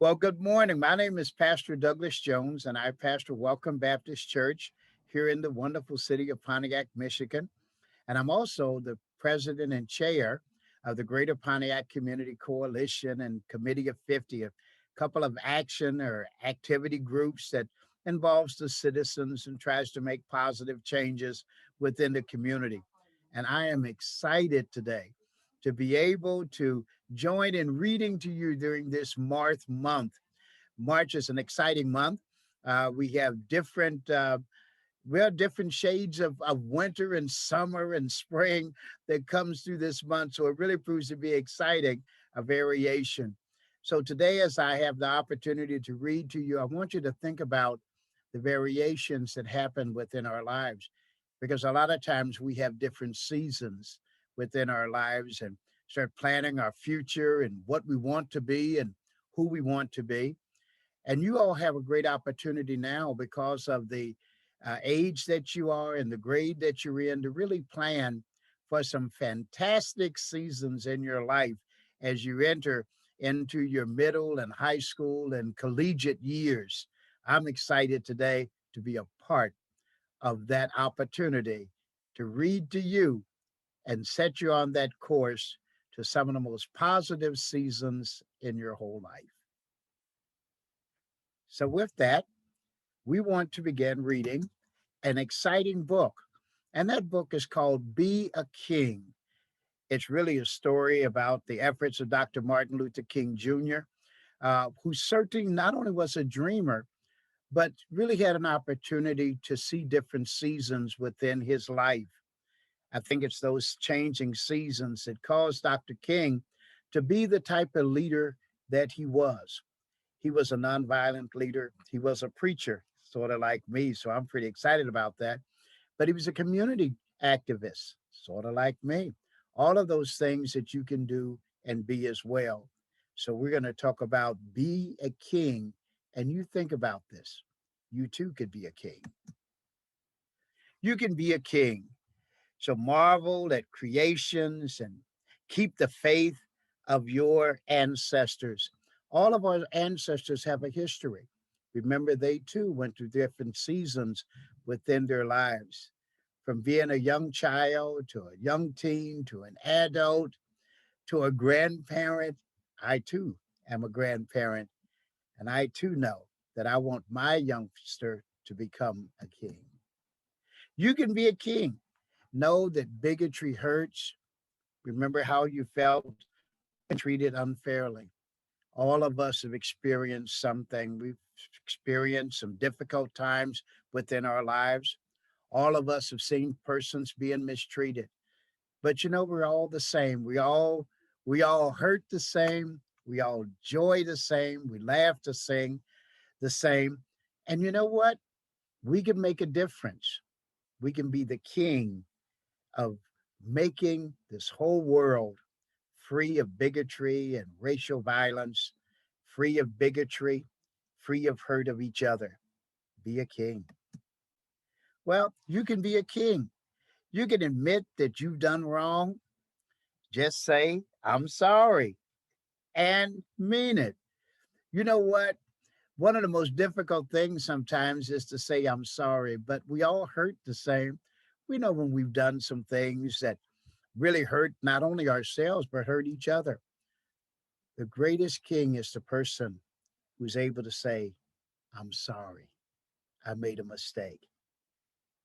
Well, good morning. My name is Pastor Douglas Jones, and I pastor Welcome Baptist Church here in the wonderful city of Pontiac, Michigan. And I'm also the president and chair of the Greater Pontiac Community Coalition and Committee of 50, a couple of action or activity groups that involves the citizens and tries to make positive changes within the community. And I am excited today to be able to join in reading to you during this March month. March is an exciting month. We have different shades of winter and summer and spring that comes through this month. So it really proves to be exciting, a variation. So today, as I have the opportunity to read to you, I want you to think about the variations that happen within our lives, because a lot of times we have different seasons within our lives and start planning our future and what we want to be and who we want to be. And you all have a great opportunity now because of the age that you are and the grade that you're in to really plan for some fantastic seasons in your life as you enter into your middle and high school and collegiate years. I'm excited today to be a part of that opportunity to read to you and set you on that course to some of the most positive seasons in your whole life. So, with that, we want to begin reading an exciting book. And that book is called Be a King. It's really a story about the efforts of Dr. Martin Luther King Jr., who certainly not only was a dreamer, but really had an opportunity to see different seasons within his life. I think it's those changing seasons that caused Dr. King to be the type of leader that he was. He was a nonviolent leader. He was a preacher, sort of like me. So I'm pretty excited about that. But he was a community activist, sort of like me. All of those things that you can do and be as well. So we're going to talk about be a king. And you think about this. You too could be a king. You can be a king. So marvel at creations and keep the faith of your ancestors. All of our ancestors have a history. Remember, they too went through different seasons within their lives, from being a young child to a young teen to an adult to a grandparent. I too am a grandparent, and I too know that I want my youngster to become a king. You can be a king. Know that bigotry hurts. Remember how you felt treated unfairly. All of us have experienced something. We've experienced some difficult times within our lives. All of us have seen persons being mistreated. But we're all the same. We all hurt the same. We all joy the same. We laugh to sing the same. And you know what? We can make a difference. We can be the king of making this whole world free of bigotry and racial violence, free of bigotry, free of hurt of each other. Be a king. Well, you can be a king. You can admit that you've done wrong. Just say, I'm sorry, and mean it. You know what? One of the most difficult things sometimes is to say, I'm sorry, but we all hurt the same. We know when we've done some things that really hurt not only ourselves, but hurt each other. The greatest king is the person who's able to say, I'm sorry. I made a mistake.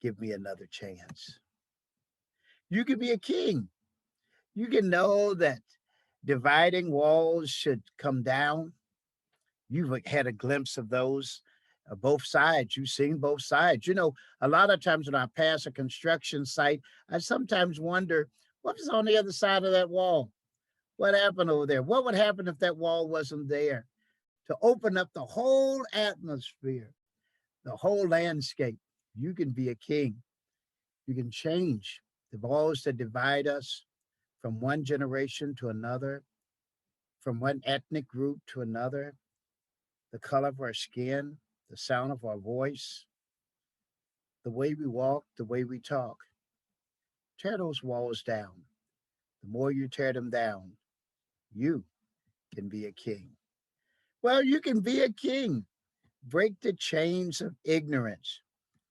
Give me another chance. You can be a king. You can know that dividing walls should come down. You've had a glimpse of those, both sides. You've seen both sides. A lot of times when I pass a construction site, I sometimes wonder what is on the other side of that wall? What happened over there? What would happen if that wall wasn't there? To open up the whole atmosphere, the whole landscape. You can be a king. You can change the walls that divide us from one generation to another, from one ethnic group to another, the color of our skin, the sound of our voice, the way we walk, the way we talk. Tear those walls down. The more you tear them down, you can be a king. Well, you can be a king. Break the chains of ignorance.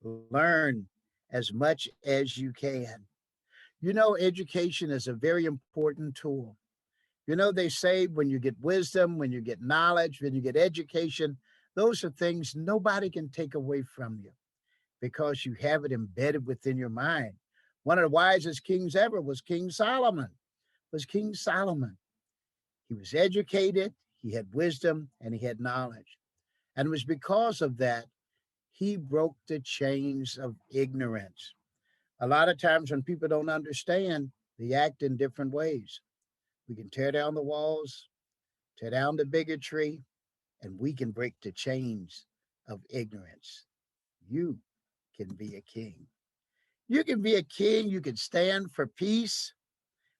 Learn as much as you can. You know, education is a very important tool. You know, they say when you get wisdom, when you get knowledge, when you get education, those are things nobody can take away from you because you have it embedded within your mind. One of the wisest kings ever was King Solomon. Was King Solomon. He was educated, he had wisdom, and he had knowledge. And it was because of that he broke the chains of ignorance. A lot of times when people don't understand, they act in different ways. We can tear down the walls, tear down the bigotry, and we can break the chains of ignorance. You can be a king. You can be a king. You can stand for peace,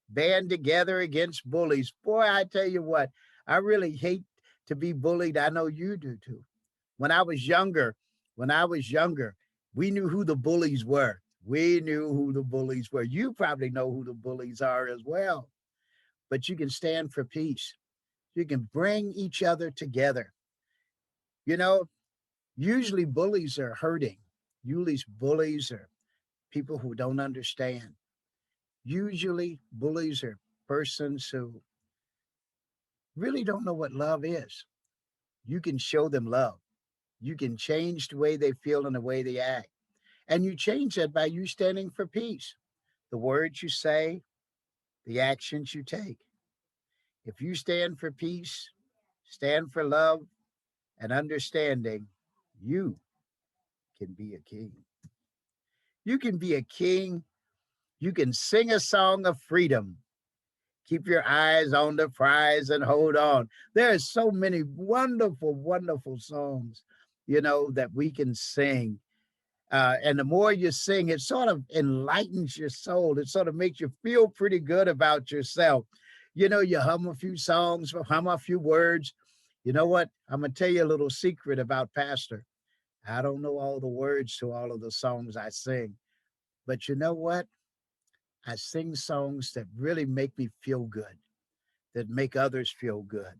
band together against bullies. Boy, I tell you what, I really hate to be bullied. I know you do too. When I was younger, when I was younger, we knew who the bullies were. We knew who the bullies were. You probably know who the bullies are as well. But you can stand for peace. You can bring each other together. You know, usually bullies are hurting. Usually bullies are people who don't understand. Usually bullies are persons who really don't know what love is. You can show them love. You can change the way they feel and the way they act. And you change that by you standing for peace. The words you say, the actions you take. If you stand for peace, stand for love and understanding, you can be a king. You can be a king. You can sing a song of freedom. Keep your eyes on the prize and hold on. There are so many wonderful, wonderful songs, you know, that we can sing. And the more you sing, it sort of enlightens your soul. It sort of makes you feel pretty good about yourself. You know, you hum a few songs, hum a few words. You know what? I'm going to tell you a little secret about Pastor. I don't know all the words to all of the songs I sing, but you know what? I sing songs that really make me feel good, that make others feel good,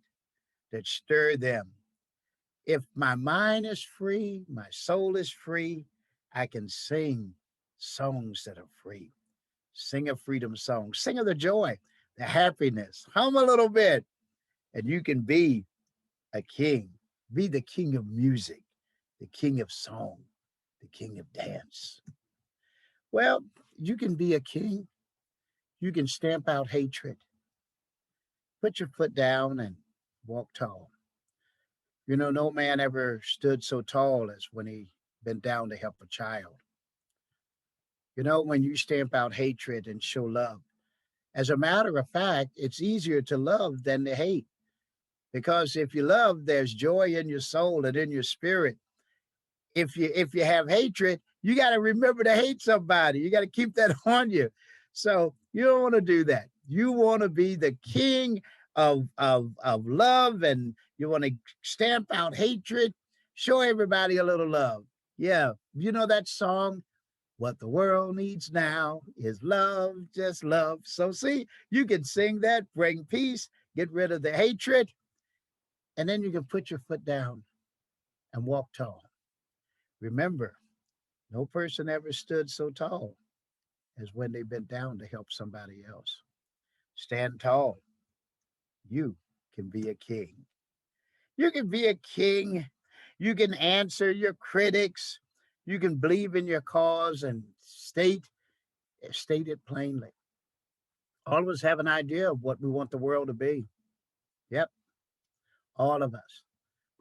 that stir them. If my mind is free, my soul is free, I can sing songs that are free. Sing a freedom song, sing of the joy, the happiness, hum a little bit, and you can be a king. Be the king of music, the king of song, the king of dance. Well, you can be a king. You can stamp out hatred. Put your foot down and walk tall. You know, no man ever stood so tall as when he bent down to help a child. You know, when you stamp out hatred and show love. As a matter of fact, it's easier to love than to hate. Because if you love, there's joy in your soul and in your spirit. If you have hatred, you got to remember to hate somebody. You got to keep that on you. So you don't want to do that. You want to be the king of love, and you want to stamp out hatred. Show everybody a little love. Yeah, you know that song. What the world needs now is love, just love. So see, you can sing that, bring peace, get rid of the hatred, and then you can put your foot down and walk tall. Remember, no person ever stood so tall as when they bent down to help somebody else. Stand tall. You can be a king. You can be a king. You can answer your critics. You can believe in your cause and state it plainly. All of us have an idea of what we want the world to be. Yep, all of us.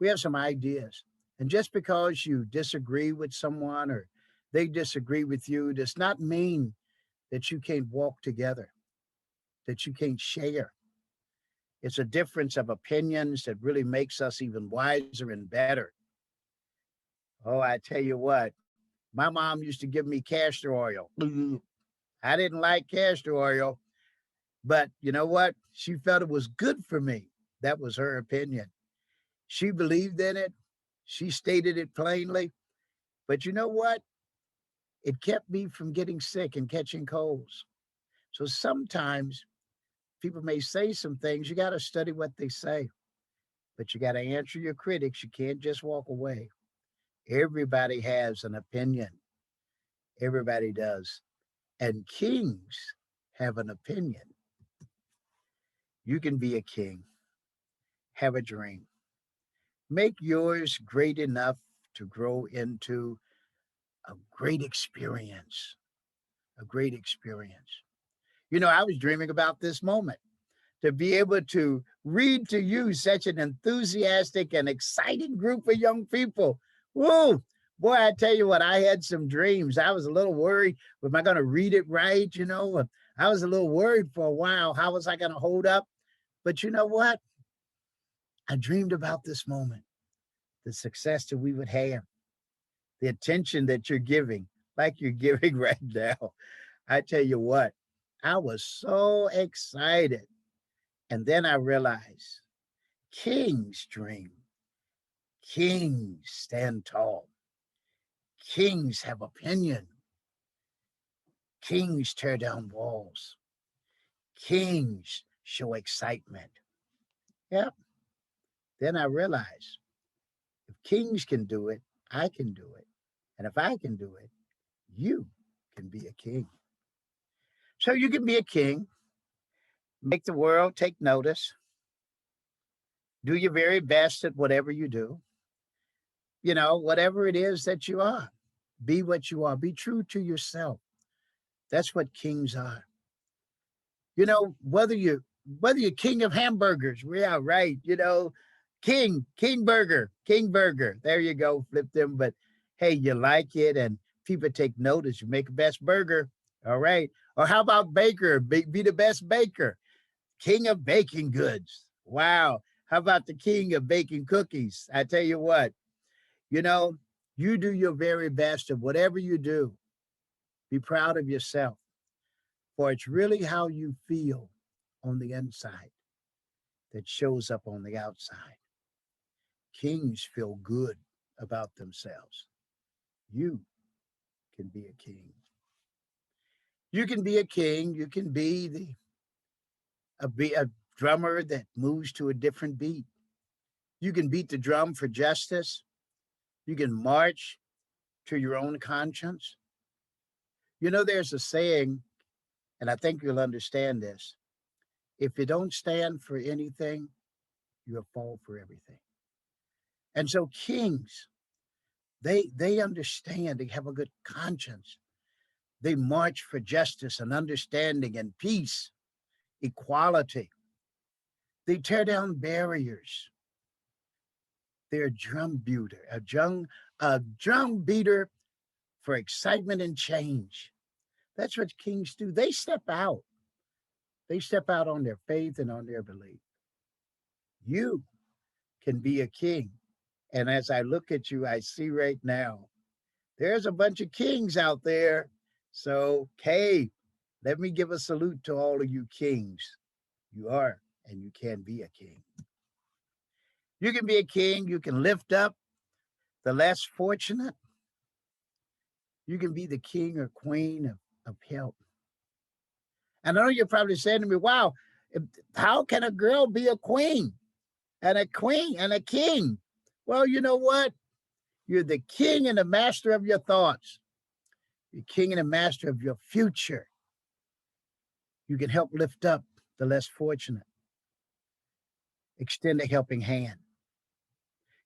We have some ideas. And just because you disagree with someone or they disagree with you does not mean that you can't walk together, that you can't share. It's a difference of opinions that really makes us even wiser and better. Oh, I tell you what, my mom used to give me castor oil. I didn't like castor oil, but you know what? She felt it was good for me. That was her opinion. She believed in it. She stated it plainly. But you know what? It kept me from getting sick and catching colds. So sometimes people may say some things, you got to study what they say. but you got to answer your critics. You can't just walk away. Everybody has an opinion. Everybody does. And kings have an opinion. You can be a king, have a dream, make yours great enough to grow into a great experience. A great experience. You know, I was dreaming about this moment to be able to read to you such an enthusiastic and exciting group of young people. Woo! Boy, I tell you what, I had some dreams. I was a little worried. Am I going to read it right? You know, I was a little worried for a while. How was I going to hold up? But you know what? I dreamed about this moment, the success that we would have, the attention that you're giving, like you're giving right now. I tell you what, I was so excited. And then I realized kings dream, kings stand tall, kings have opinion, kings tear down walls, kings show excitement. Yep. Then I realized if kings can do it, I can do it. And if I can do it, you can be a king. So you can be a king, make the world take notice, do your very best at whatever you do, you know, whatever it is that you are. Be what you are. Be true to yourself. That's what kings are. You know, whether you're king of hamburgers, yeah, right. You know, king burger. There you go. Flip them. But hey, you like it and people take notice. You make the best burger. All right. Or how about baker? Be the best baker. King of baking goods. Wow. How about the king of baking cookies? I tell you what, you know, you do your very best of whatever you do. Be proud of yourself, for it's really how you feel on the inside that shows up on the outside. Kings feel good about themselves. You can be a king. You can be a king. You can be a drummer that moves to a different beat. You can beat the drum for justice. You can march to your own conscience. You know, there's a saying, and I think you'll understand this. If you don't stand for anything, you'll fall for everything. And so kings, they understand, they have a good conscience. They march for justice and understanding and peace, equality. They tear down barriers. They're a drum beater for excitement and change. That's what kings do. They step out. They step out on their faith and on their belief. You can be a king. And as I look at you, I see right now, there's a bunch of kings out there. So, hey, let me give a salute to all of you kings. You are, and you can be a king. You can be a king. You can lift up the less fortunate. You can be the king or queen of help. And I know you're probably saying to me, wow, how can a girl be a queen and a queen and a king? Well, you know what? You're the king and the master of your thoughts. You're king and the master of your future. You can help lift up the less fortunate. Extend a helping hand.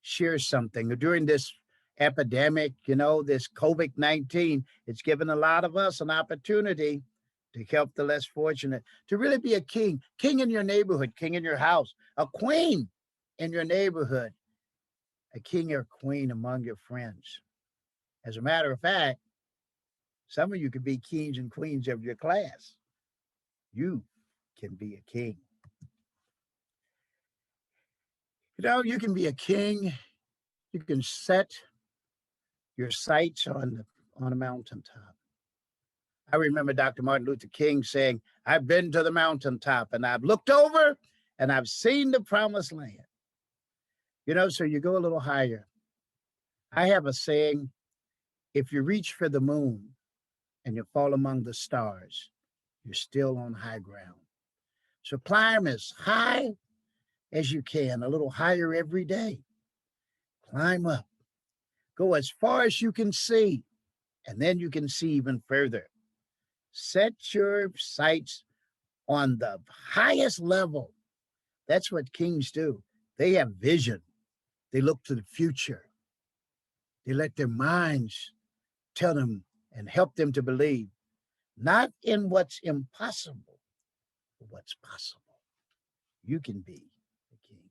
Share something. During this epidemic, you know, this COVID-19, it's given a lot of us an opportunity to help the less fortunate, to really be a king in your neighborhood, king in your house, a queen in your neighborhood, a king or queen among your friends. As a matter of fact, some of you could be kings and queens of your class. You can be a king. You know, you can be a king. You can set your sights on a mountaintop. I remember Dr. Martin Luther King saying, I've been to the mountaintop and I've looked over and I've seen the promised land. You know, so you go a little higher. I have a saying, if you reach for the moon and you fall among the stars, you're still on high ground. So climb as high as you can, a little higher every day. Climb up. Go as far as you can see, and then you can see even further. Set your sights on the highest level. That's what kings do. They have vision. They look to the future. They let their minds tell them and help them to believe, not in what's impossible, but what's possible. You can be the king.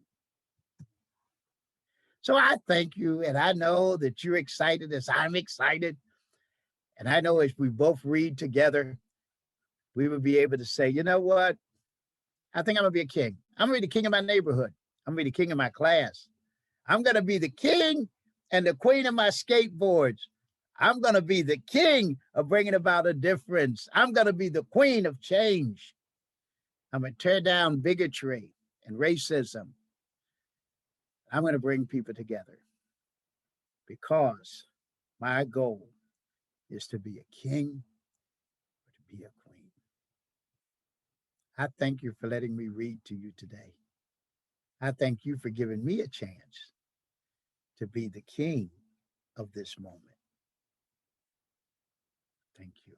So I thank you, and I know that you're excited as I'm excited. And I know if we both read together, we will be able to say, you know what? I think I'm going to be a king. I'm going to be the king of my neighborhood. I'm going to be the king of my class. I'm going to be the king and the queen of my skateboards. I'm going to be the king of bringing about a difference. I'm going to be the queen of change. I'm going to tear down bigotry and racism. I'm going to bring people together because my goal is to be a king or to be a queen. I thank you for letting me read to you today. I thank you for giving me a chance to be the king of this moment. Thank you.